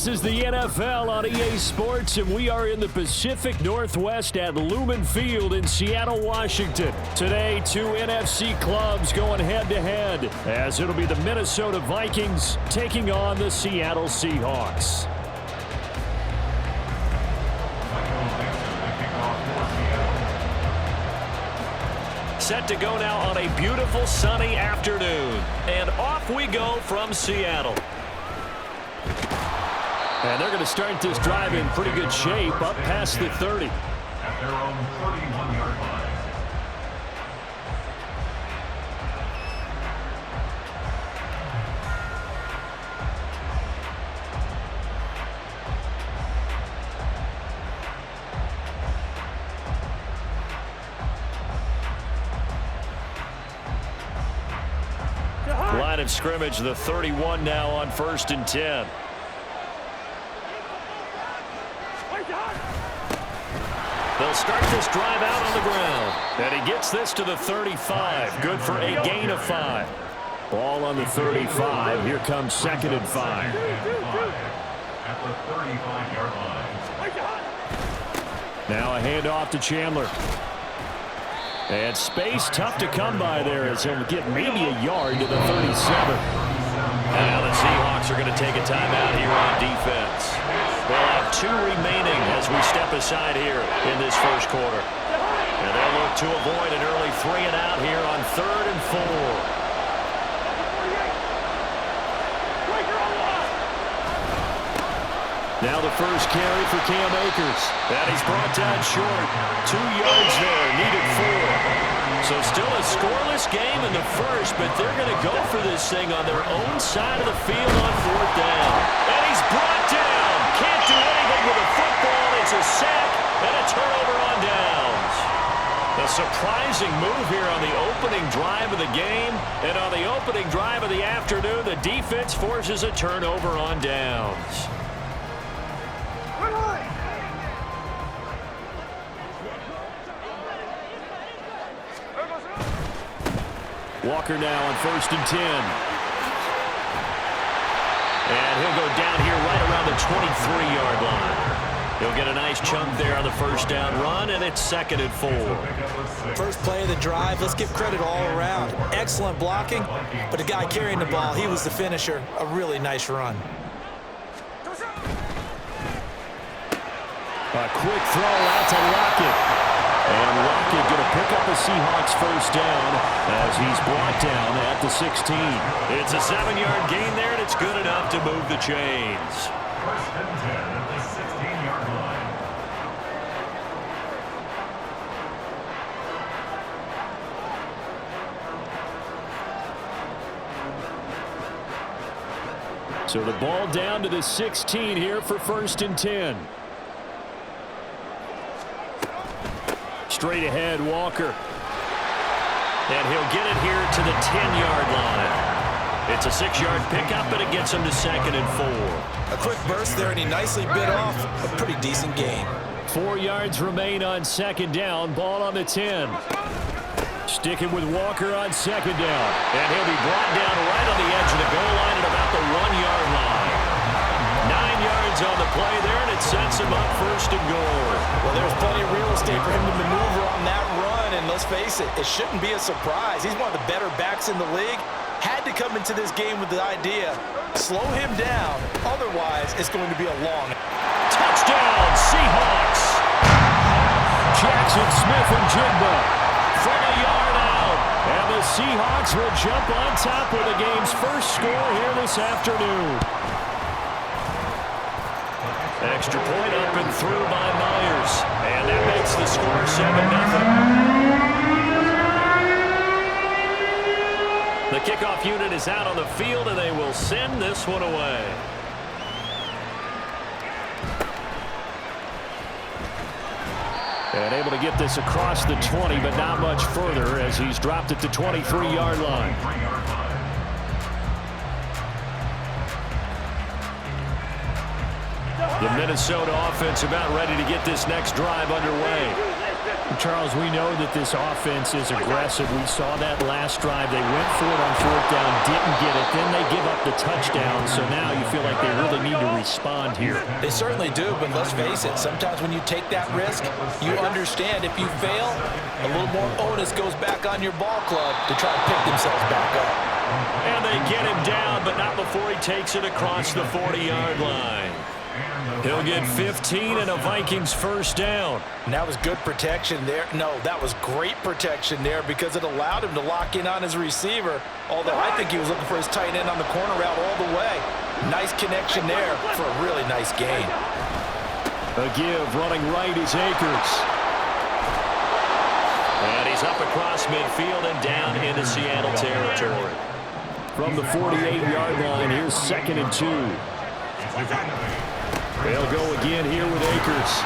This is the NFL on EA Sports, and we are in the Pacific Northwest at Lumen Field in Seattle, Washington. Today, two NFC clubs going head-to-head, as it'll be the Minnesota Vikings taking on the Seattle Seahawks. Set to go now on a beautiful sunny afternoon. And off we go from Seattle. And they're going to start this drive in pretty good shape, up past the 30. At their own 31-yard line. Line of scrimmage, the 31 now on 1st and 10. They'll start this drive out on the ground. And he gets this to the 35. Good for a gain of 5. Ball on the 35. Here comes 2nd and 5. At the 35-yard line. Now a handoff to Chandler. And space tough to come by there as he'll get maybe a yard to the 37. Now the Seahawks are going to take a timeout here on defense. They'll have 2 remaining as we step aside here in this first quarter. And they'll look to avoid an early 3 and out here on 3rd and 4. Now the first carry for Cam Akers. And he's brought down short. 2 yards there, needed 4. So still a scoreless game in the first, but they're going to go for this thing on their own side of the field on 4th down. And he's brought down. Can't do anything with a football. It's a sack and a turnover on downs. A surprising move here on the opening drive of the game. And on the opening drive of the afternoon, the defense forces a turnover on downs. Walker now on 1st and 10. And he'll go down here right around the 23-yard line. He'll get a nice chunk there on the first down run, and it's 2nd and 4. First play of the drive, let's give credit all around. Excellent blocking, but the guy carrying the ball, he was the finisher. A really nice run. A quick throw out to Lockett. And Lockett going to pick up the Seahawks first down as he's brought down at the 16. It's a 7-yard gain there, and it's good enough to move the chains. 1st and 10 at the 16-yard line. So the ball down to the 16 here for 1st and 10. Straight ahead, Walker. And he'll get it here to the 10-yard line. It's a 6-yard pickup, but it gets him to 2nd and 4. A quick burst there, and he nicely bit off a pretty decent gain. 4 yards remain on 2nd down. Ball on the 10. Sticking with Walker on 2nd down. And he'll be brought down right on the edge of the goal line at about the 1-yard line. 9 yards on the play there, and it sets him up 1st and goal. Well, there's plenty of real estate for him to maneuver on that run, and let's face it, it shouldn't be a surprise. He's one of the better backs in the league. Had to come into this game with the idea, slow him down, otherwise it's going to be a long. Touchdown, Seahawks! Jackson Smith and Jigba from a yard out. And the Seahawks will jump on top with the game's first score here this afternoon. Extra point up and through by Myers. And that makes the score 7-0. The kickoff unit is out on the field, and they will send this one away. And able to get this across the 20, but not much further as he's dropped at the 23-yard line. The Minnesota offense about ready to get this next drive underway. Charles, we know that this offense is aggressive. We saw that last drive. They went for it on fourth down, didn't get it. Then they give up the touchdown. So now you feel like they really need to respond here. They certainly do, but let's face it. Sometimes when you take that risk, you understand if you fail, a little more onus goes back on your ball club to try to pick themselves back up. And they get him down, but not before he takes it across the 40-yard line. He'll get 15 and a Vikings first down. And that was good protection there. No, that was great protection there because it allowed him to lock in on his receiver, although I think he was looking for his tight end on the corner route all the way. Nice connection there for a really nice gain. A give running right is Akers. And he's up across midfield and down into Seattle territory. From the 48-yard line, here's 2nd and 2. They'll go again here with Akers.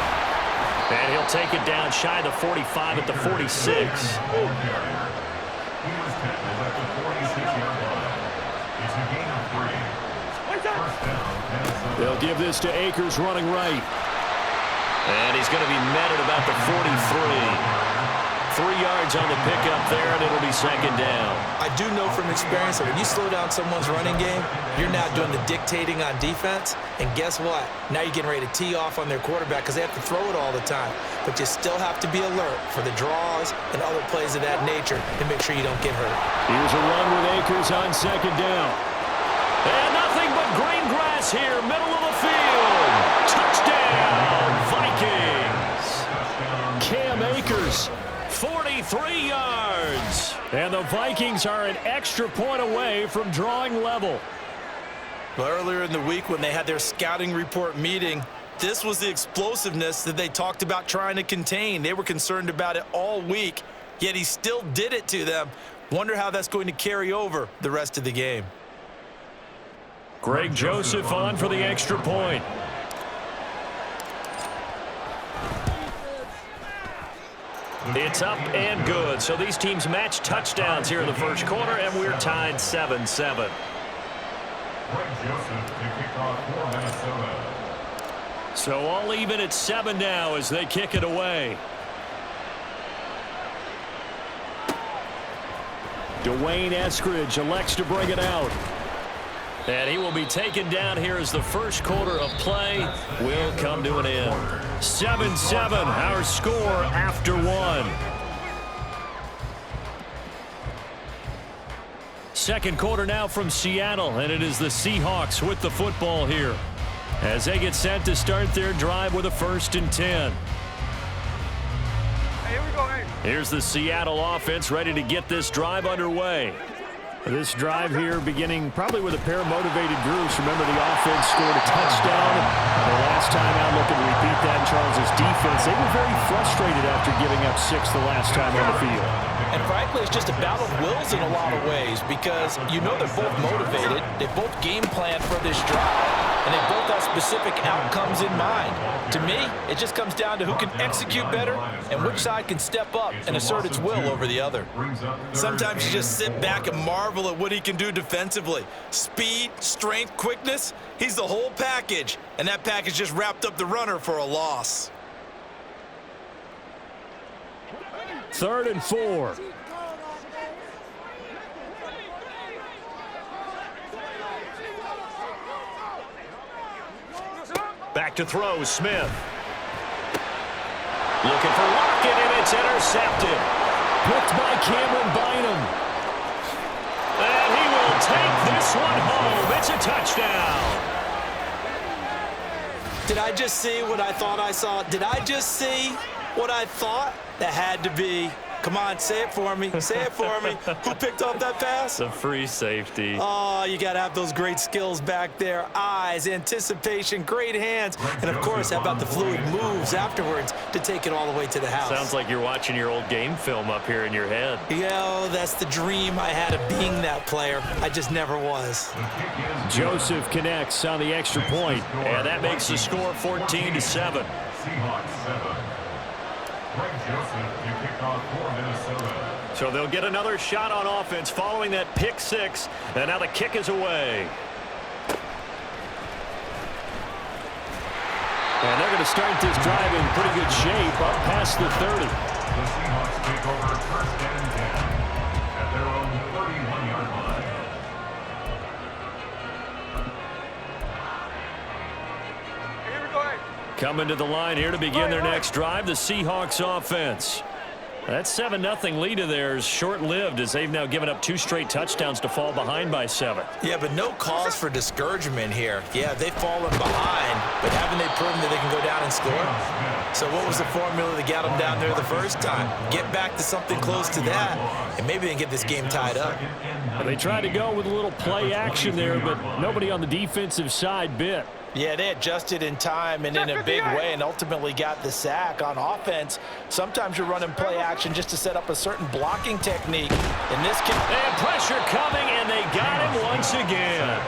And he'll take it down shy of the 45 at the 46. He was tackled at the 46-yard line. It's a gain of 3. First down, Minnesota. They'll give this to Akers running right. And he's going to be met at about the 43. 3 yards on the pickup there, and it'll be 2nd down. I do know from experience that when you slow down someone's running game, you're now doing the dictating on defense. And guess what? Now you're getting ready to tee off on their quarterback because they have to throw it all the time. But you still have to be alert for the draws and other plays of that nature and make sure you don't get hurt. Here's a run with Akers on 2nd down. And nothing but green grass here, middle of the field. Touchdown, Vikings. Cam Akers. 43 yards. And the Vikings are an extra point away from drawing level. Well, earlier in the week when they had their scouting report meeting, this was the explosiveness that they talked about trying to contain. They were concerned about it all week, yet he still did it to them. Wonder how that's going to carry over the rest of the game. Greg Joseph on for the extra point. It's up and good. So these teams match touchdowns here in the first quarter, and we're tied 7-7. Greg Joseph to kick off for Minnesota. So all even at 7 now as they kick it away. Dwayne Eskridge elects to bring it out. And he will be taken down here as the first quarter of play will come to an end. 7-7, our score after 1. Second quarter now from Seattle, and it is the Seahawks with the football here as they get set to start their drive with a 1st and 10. Hey, here we go, hey. Here's the Seattle offense ready to get this drive underway. This drive here beginning probably with a pair of motivated groups. Remember, the offense scored a touchdown. The last time out, looking to repeat that in Charles's defense. They were very frustrated after giving up 6 the last time on the field. And frankly, it's just a battle of wills in a lot of ways because you know they're both motivated. They both game plan for this drive, and they both have specific outcomes in mind. To me, it just comes down to who can execute better and which side can step up and assert its will over the other. Sometimes you just sit back and marvel at what he can do defensively. Speed, strength, quickness, he's the whole package, and that package just wrapped up the runner for a loss. 3rd and 4. Back to throw, Smith. Looking for Lockett, and it's intercepted. Picked by Cameron Bynum. And he will take this one home. It's a touchdown. Did I just see what I thought I saw? Did I just see what I thought? That had to be. Come on, say it for me. Say it for me. Who picked up that pass? The free safety. Oh, you got to have those great skills back there. Eyes, anticipation, great hands. And, of course, how about the fluid moves afterwards to take it all the way to the house? Sounds like you're watching your old game film up here in your head. Yeah, that's the dream I had of being that player. I just never was. Joseph connects on the extra point. And that makes the score 14-7. Seahawks 7. Greg Joseph to kick off for Minnesota. So they'll get another shot on offense following that pick 6. And now the kick is away. And they're going to start this drive in pretty good shape up past the 30. The Seahawks take over first and 10 at their own 31-yard line. Coming to the line here to begin their next drive, the Seahawks offense. That 7-0 lead of theirs short-lived as they've now given up 2 straight touchdowns to fall behind by 7. Yeah, but no cause for discouragement here. Yeah, they've fallen behind, but haven't they proven that they can go down and score? So what was the formula that got them down there the first time? Get back to something close to that, and maybe they can get this game tied up. They tried to go with a little play action there, but nobody on the defensive side bit. Yeah, they adjusted in time and in a big way and ultimately got the sack. On offense, sometimes you're running play action just to set up a certain blocking technique. In this case, and pressure coming, and they got him once again.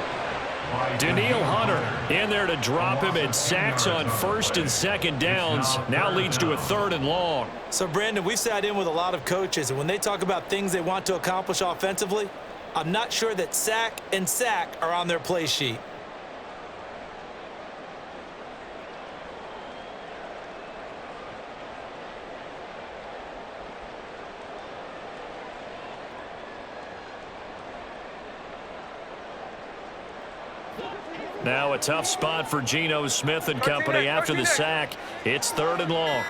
Danielle Hunter in there to drop him, and sacks on 1st and 2nd downs now leads to a 3rd and long. So, Brandon, we've sat in with a lot of coaches, and when they talk about things they want to accomplish offensively, I'm not sure that sack and sack are on their play sheet. Now a tough spot for Geno Smith and company after the sack. It's 3rd and long.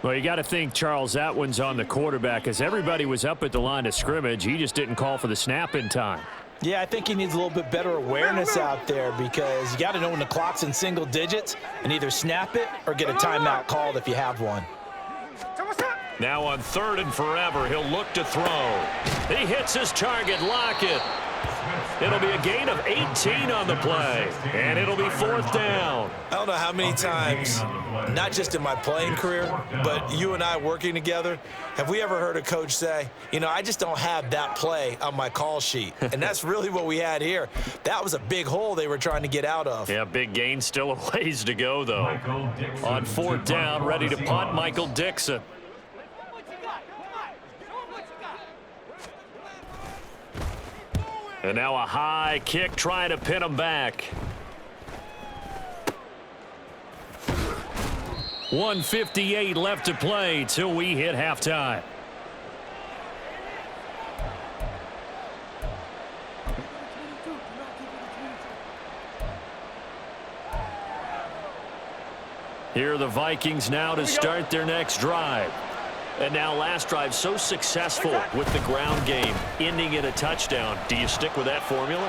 Well, you got to think, Charles, that one's on the quarterback as everybody was up at the line of scrimmage. He just didn't call for the snap in time. Yeah, I think he needs a little bit better awareness out there because you got to know when the clock's in single digits and either snap it or get a timeout called if you have one. Now on 3rd and forever, he'll look to throw. He hits his target, Lockett. It'll be a gain of 18 on the play, and it'll be 4th down. I don't know how many times, not just in my playing career, but you and I working together, have we ever heard a coach say, you know, I just don't have that play on my call sheet. And that's really what we had here. That was a big hole they were trying to get out of. Yeah, big gain, still a ways to go, though. On 4th down, ready to punt, Michael Dixon. And now a high kick trying to pin him back. 1:58 left to play till we hit halftime. Here are the Vikings now to start their next drive. And now last drive so successful with the ground game, ending in a touchdown. Do you stick with that formula?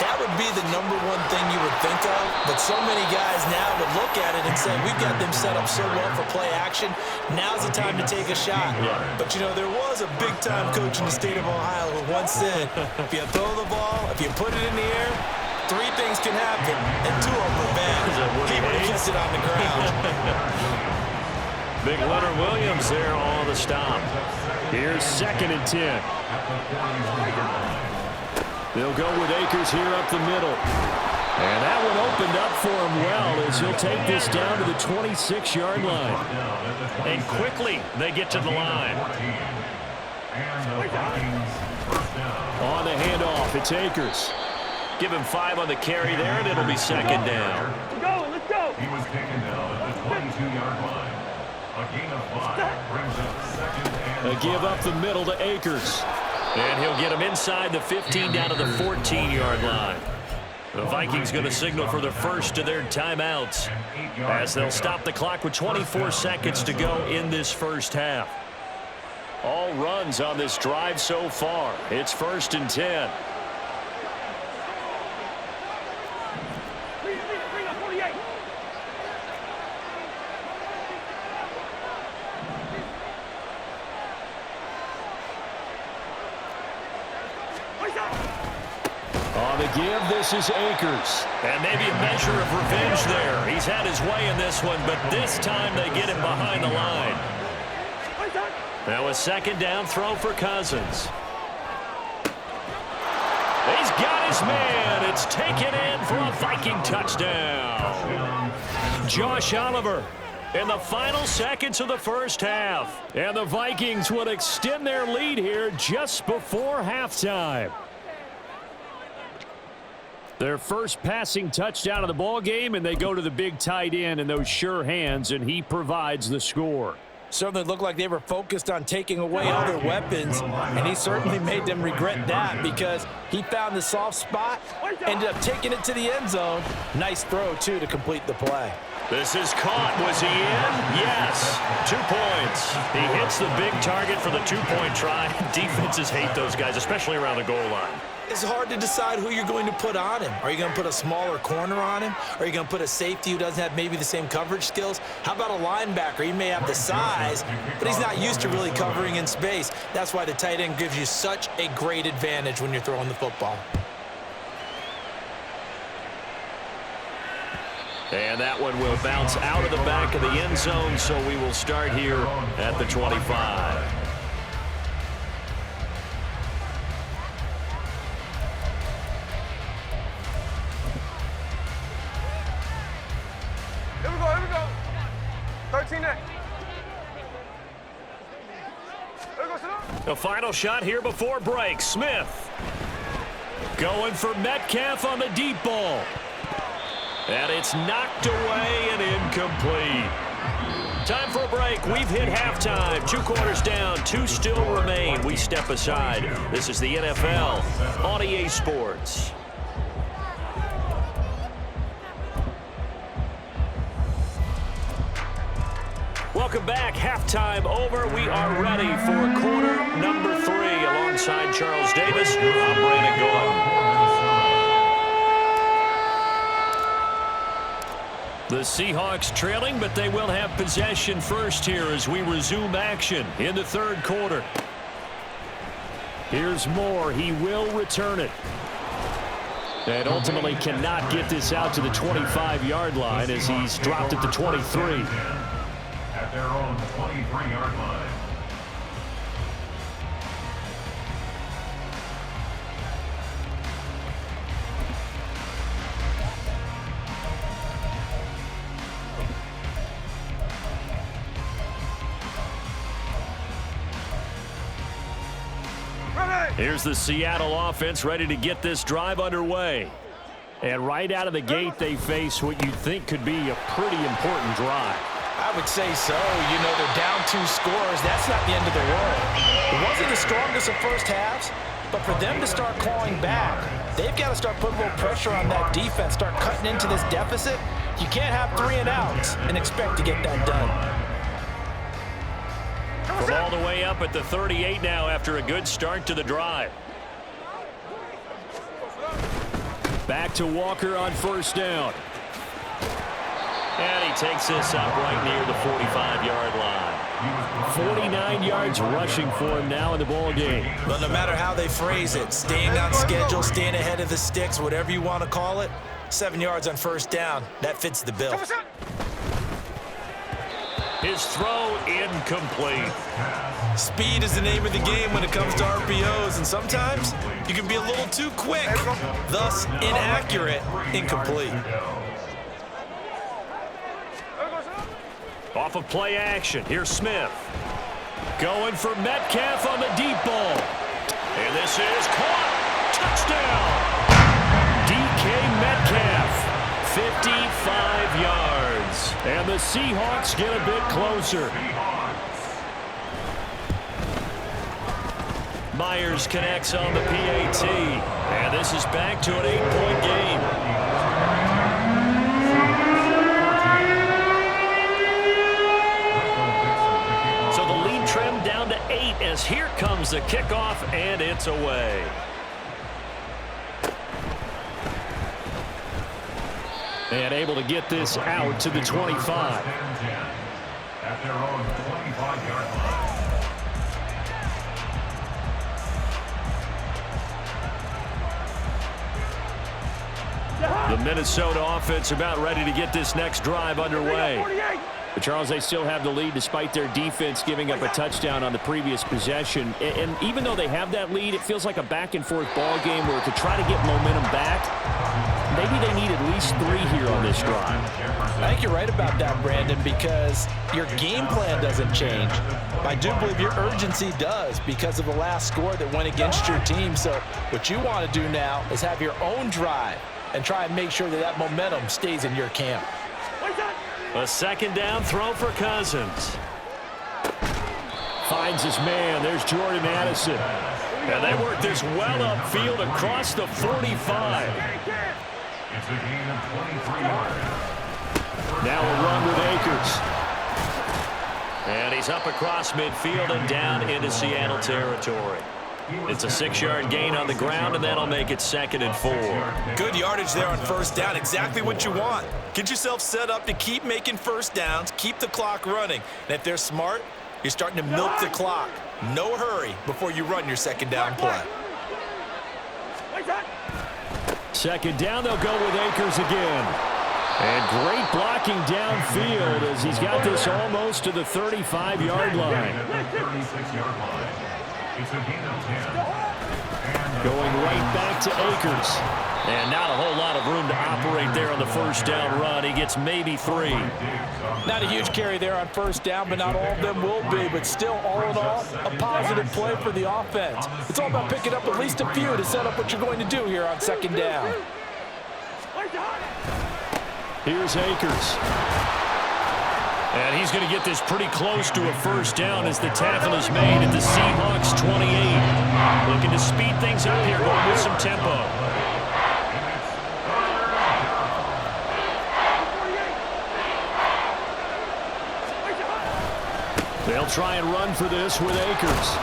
That would be the number one thing you would think of, but so many guys now would look at it and say, we've got them set up so well for play action, now's the time to take a shot. Yeah. But, you know, there was a big-time coach in the state of Ohio who once said, if you throw the ball, if you put it in the air, 3 things can happen, and 2 of them are bad. He would have kissed it on the ground. Big Leonard Williams there on the stop. Here's 2nd and 10. They'll go with Akers here up the middle. And that one opened up for him well as he'll take this down to the 26-yard line. And quickly they get to the line. On the handoff, it's Akers. Give him 5 on the carry there, and it'll be 2nd down. Let's go. He was taken down at the 22-yard line. A gain of 5 brings up 2nd and 5. A give up the middle to Akers. And he'll get him inside the 15 down to the 14-yard line. The Vikings going to signal for the first of their timeouts as they'll stop the clock with 24 seconds to go in this first half. All runs on this drive so far. It's 1st and 10. On the give, this is Akers. And maybe a measure of revenge there. He's had his way in this one, but this time they get him behind the line. Now a 2nd down throw for Cousins. He's got his man. It's taken in for a Viking touchdown. Josh Oliver in the final seconds of the first half. And the Vikings would extend their lead here just before halftime. Their first passing touchdown of the ball game, and they go to the big tight end in those sure hands, and he provides the score. Certainly looked like they were focused on taking away all their weapons, and he certainly made them regret that because he found the soft spot, ended up taking it to the end zone. Nice throw, too, to complete the play. This is caught. Was he in? Yes. 2 points. He hits the big target for the two-point try. Defenses hate those guys, especially around the goal line. It's hard to decide who you're going to put on him. Are you going to put a smaller corner on him? Are you going to put a safety who doesn't have maybe the same coverage skills? How about a linebacker? He may have the size, but he's not used to really covering in space. That's why the tight end gives you such a great advantage when you're throwing the football. And that one will bounce out of the back of the end zone, so we will start here at the 25. Here we go. 13 next. Here we go, sit up. The final shot here before break. Smith going for Metcalf on the deep ball. And it's knocked away and incomplete. Time for a break. We've hit halftime. 2 quarters down. 2 still remain. We step aside. This is the NFL on EA Sports. Welcome back. Halftime over. We are ready for quarter number 3. Alongside Charles Davis, I'm Brandon Gaudin. The Seahawks trailing, but they will have possession first here as we resume action in the 3rd quarter. Here's Moore. He will return it. And ultimately cannot get this out to the 25-yard line as he's dropped at the 23. At their own 23-yard line. Here's the Seattle offense ready to get this drive underway. And right out of the gate, they face what you'd think could be a pretty important drive. I would say so. You know, they're down 2 scores. That's not the end of the world. It wasn't the strongest of first halves, but for them to start clawing back, they've got to start putting a little pressure on that defense, start cutting into this deficit. You can't have 3 and outs and expect to get that done. From all the way up at the 38 now after a good start to the drive. Back to Walker on first down. And he takes this up right near the 45-yard line. 49 yards rushing for him now in the ball game. But no matter how they phrase it, staying on schedule, staying ahead of the sticks, whatever you want to call it, 7 yards on first down, that fits the bill. His throw incomplete. Speed is the name of the game when it comes to RPOs, and sometimes you can be a little too quick, thus inaccurate, incomplete. Off of play action, here's Smith. Going for Metcalf on the deep ball. And this is caught. Touchdown. DK Metcalf. 55 yards. And the Seahawks get a bit closer. Myers connects on the PAT. And this is back to an 8-point game. So the lead trimmed down to 8 as here comes the kickoff, and it's away. And able to get this out to the 25. At their own 25-yard line. The Minnesota offense about ready to get this next drive underway. But Charles, they still have the lead despite their defense giving up a touchdown on the previous possession. And even though they have that lead, it feels like a back-and-forth ball game where to try to get momentum back, maybe they need at least 3 here on this drive. I think you're right about that, Brandon, because your game plan doesn't change. I do believe your urgency does because of the last score that went against your team. So what you want to do now is have your own drive. and try and make sure that that momentum stays in your camp. A second down throw for Cousins. Finds his man. There's Jordan Addison. And they work this well upfield across the 45. It's a gain of 23 yards. Now a run with Akers. And he's up across midfield and down into Seattle territory. It's a 6-yard gain on the ground, and that'll make it 2nd and 4. Good yardage there on first down. Exactly what you want. Get yourself set up to keep making first downs, keep the clock running. And if they're smart, you're starting to milk the clock. No hurry before you run your second down play. Second down, they'll go with Akers again. And great blocking downfield as he's got this almost to the 35-yard line. 36-yard line. It's a gain of 10. Going right back to Akers. And not a whole lot of room to operate there on the first down run. He gets maybe 3. Not a huge carry there on first down, but not all of them will be. But still, all in all, a positive play for the offense. It's all about picking up at least a few to set up what you're going to do here on second down. Here's Akers. And he's going to get this pretty close to a first down as the tackle is made at the Seahawks 28. Looking to speed things up here, going with some tempo. They'll try and run for this with Akers.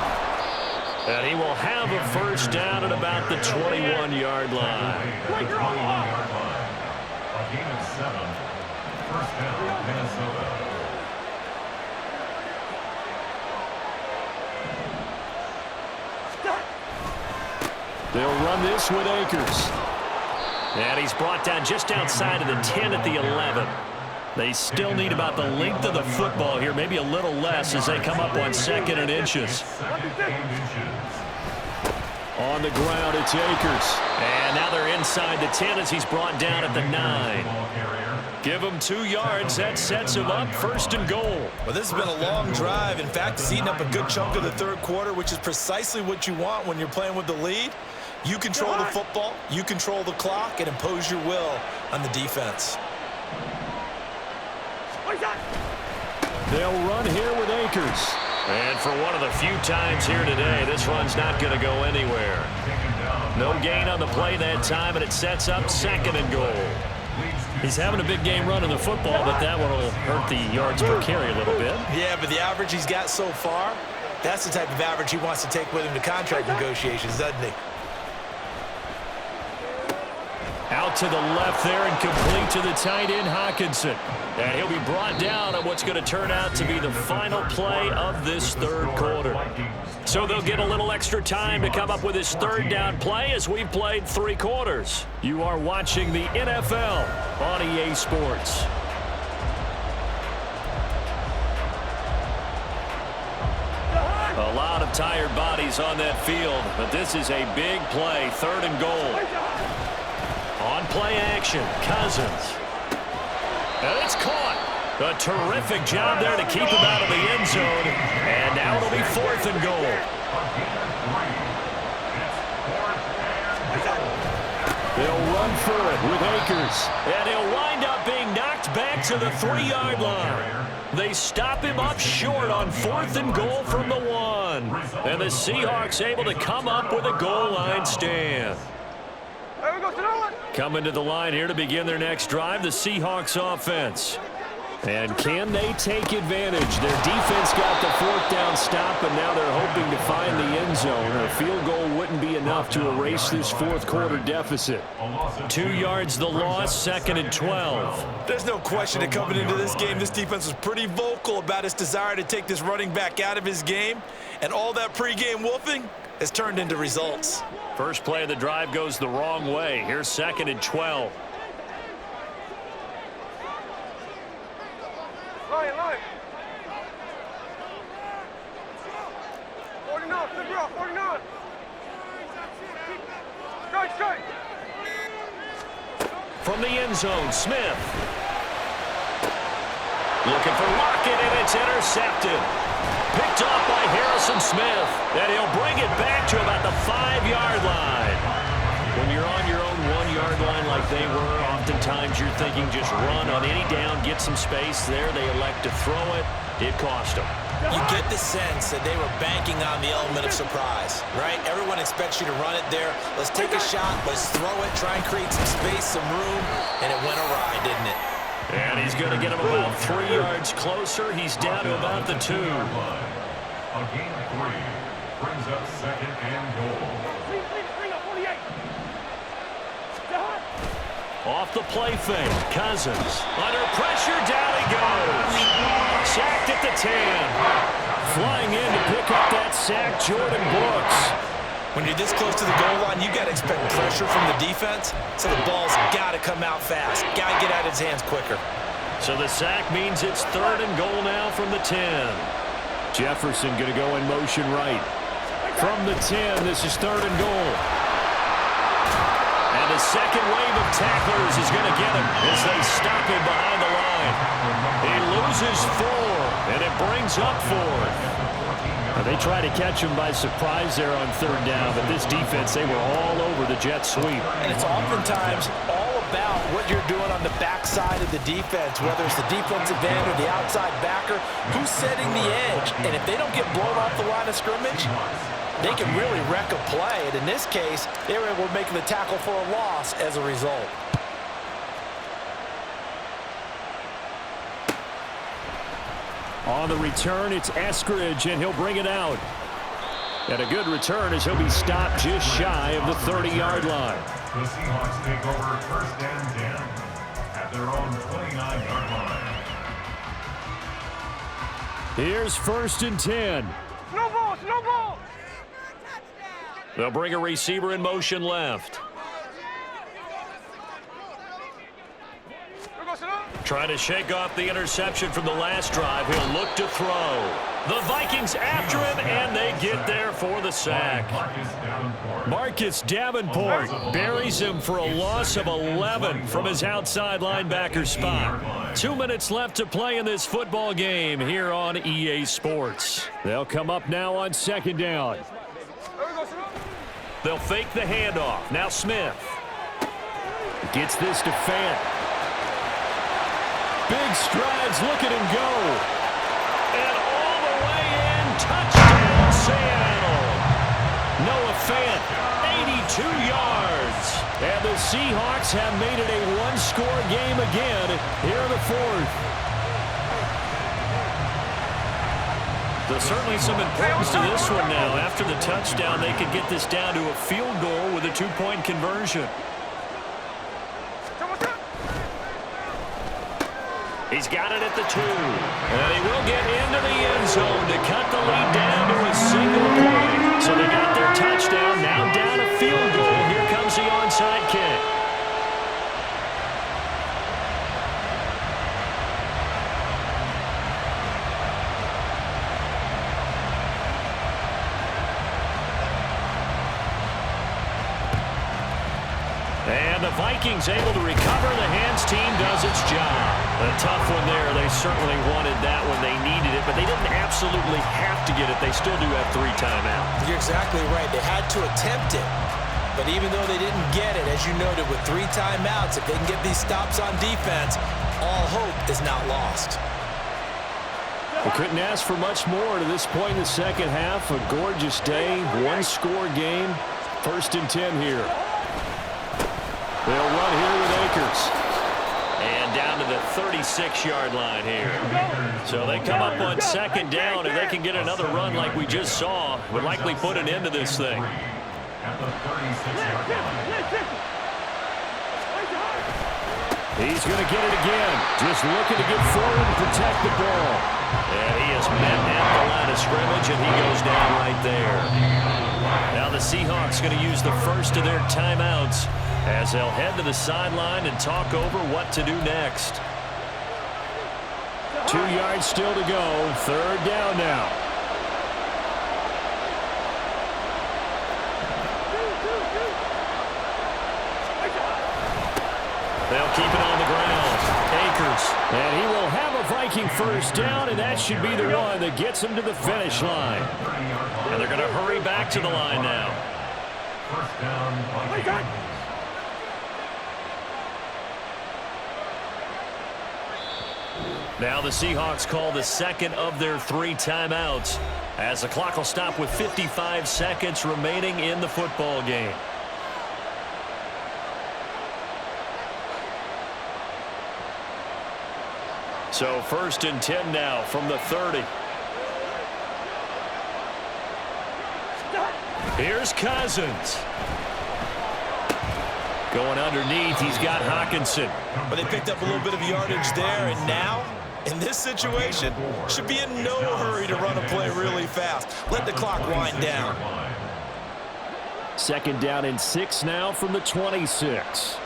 And he will have a first down at about the 21-yard line. A gain of 7. First down, Minnesota. They'll run this with Akers. And he's brought down just outside of the 10 at the 11. They still need about the length of the football here, maybe a little less as they come up on 2nd and inches. On the ground, it's Akers. And now they're inside the 10 as he's brought down at the 9. Give him 2 yards. That sets him up 1st and goal. Well, this has been a long drive. In fact, it's eaten up a good chunk of the third quarter, which is precisely what you want when you're playing with the lead. You control the football, you control the clock, and impose your will on the defense. They'll run here with Akers. And for one of the few times here today, this run's not going to go anywhere. No gain on the play that time, and it sets up 2nd and goal. He's having a big game running the football, but that one will hurt the yards per carry a little bit. Yeah, but the average he's got so far, that's the type of average he wants to take with him to contract negotiations, doesn't he? Out to the left there and complete to the tight end, Hockenson. And he'll be brought down on what's going to turn out to be the final play of this third quarter. So they'll get a little extra time to come up with his third down play as we've played 3 quarters. You are watching the NFL on EA Sports. A lot of tired bodies on that field, but this is a big play, 3rd and goal. On play action, Cousins. And it's caught. A terrific job there to keep him out of the end zone. And now it'll be 4th and goal. They'll run for it with Akers. And he'll wind up being knocked back to the 3-yard line. They stop him up short on 4th and goal from the 1. And the Seahawks able to come up with a goal line stand. Coming to the line here to begin their next drive, the Seahawks offense. And can they take advantage? Their defense got the 4th down stop, and now they're hoping to find the end zone. A field goal wouldn't be enough to erase this 4th quarter deficit. 2 yards the loss, 2nd and 12. There's no question that coming into this game, this defense was pretty vocal about its desire to take this running back out of his game. And all that pregame wolfing has turned into results. First play of the drive goes the wrong way. Here's 2nd and 12. Line. 49, flip it off, 49. Straight. From the end zone, Smith. Looking for Lockett, and it's intercepted. Picked off by Harrison Smith, and he'll bring it back to about the 5-yard line. When you're on your own 1-yard line like they were, oftentimes you're thinking just run on any down, get some space there. They elect to throw it. It cost them. You get the sense that they were banking on the element of surprise, right? Everyone expects you to run it there. Let's take a shot. Let's throw it, try and create some space, some room, and it went awry, didn't it? And he's going to get him about 3 yards closer. He's down to about the 2. A gain of 3 brings up second and goal. Off the play fake, Cousins. Under pressure, down he goes. Sacked at the 10. Flying in to pick up that sack, Jordan Brooks. When you're this close to the goal line, you got to expect pressure from the defense, so the ball's got to come out fast. Got to get out of his hands quicker. So the sack means it's 3rd and goal now from the 10. Jefferson going to go in motion right. From the 10, this is 3rd and goal. And the second wave of tacklers is going to get him as they stop him behind the line. He loses 4, and it brings up 4th. They try to catch him by surprise there on 3rd down, but this defense, they were all over the jet sweep. And it's oftentimes all about what you're doing on the backside of the defense, whether it's the defensive end or the outside backer, who's setting the edge. And if they don't get blown off the line of scrimmage, they can really wreck a play. And in this case, they were able to make the tackle for a loss as a result. On the return, it's Eskridge, and he'll bring it out. And a good return as he'll be stopped just shy of the 30-yard line. The Seahawks take over 1st and 10 at their own 29-yard line. Here's 1st and 10. No balls, no balls. They'll bring a receiver in motion left. Trying to shake off the interception from the last drive. He'll look to throw. The Vikings after him, and they get there for the sack. Marcus Davenport buries him for a loss of 11 from his outside linebacker spot. 2 minutes left to play in this football game here on EA Sports. They'll come up now on 2nd down. They'll fake the handoff. Now Smith gets this to Fant. Big strides, look at him go. And all the way in, touchdown Seattle. Noah Fant, 82 yards. And the Seahawks have made it a 1-score game again here in the 4th. There's certainly some importance to this one now. After the touchdown, they could get this down to a field goal with a 2-point conversion. He's got it at the 2. And he will get into the end zone to cut the lead down to a single point. So they got their touchdown, now down a field goal. Here comes the onside kick. And the Vikings able to recover. The hands team does its job. A tough one there. They certainly wanted that when they needed it, but they didn't absolutely have to get it. They still do have 3 timeouts. You're exactly right. They had to attempt it. But even though they didn't get it, as you noted, with 3 timeouts, if they can get these stops on defense, all hope is not lost. We couldn't ask for much more to this point in the second half. A gorgeous day, 1-score game. 1st and 10 here. They'll run here with Akers. And down to the 36-yard line here. So they come up on 2nd down. If they can get another run like we just saw, would likely put an end to this thing. He's going to get it again. Just looking to get forward and protect the ball. And he is met at the line of scrimmage, and he goes down right there. Now the Seahawks going to use the first of their timeouts as they'll head to the sideline and talk over what to do next. 2 yards still to go. 3rd down now. They'll keep it on the ground. Akers. And he will have a Viking 1st down, and that should be the one that gets him to the finish line. And they're going to hurry back to the line now. First down, Vikings. Now the Seahawks call the second of their 3 timeouts as the clock will stop with 55 seconds remaining in the football game. So 1st and 10 now from the 30. Here's Cousins. Going underneath, he's got Hawkinson. But they picked up a little bit of yardage there, and now, in this situation, should be in no hurry to run a play really fast. Let the clock wind down. 2nd down and 6 now from the 26.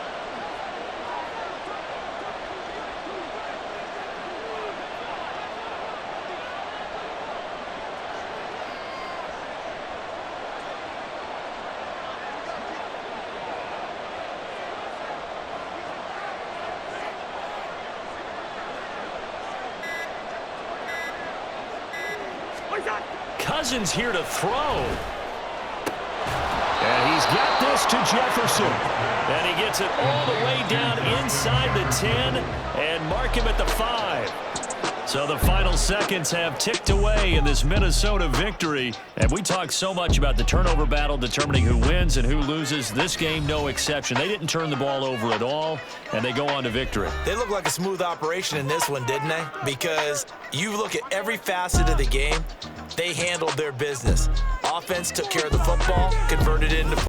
Cousins here to throw. And he's got this to Jefferson. And he gets it all the way down inside the 10 and mark him at the 5. So the final seconds have ticked away in this Minnesota victory. And we talk so much about the turnover battle determining who wins and who loses. This game, no exception. They didn't turn the ball over at all, and they go on to victory. They look like a smooth operation in this one, didn't they? Because you look at every facet of the game, they handled their business. Offense took care of the football, converted it into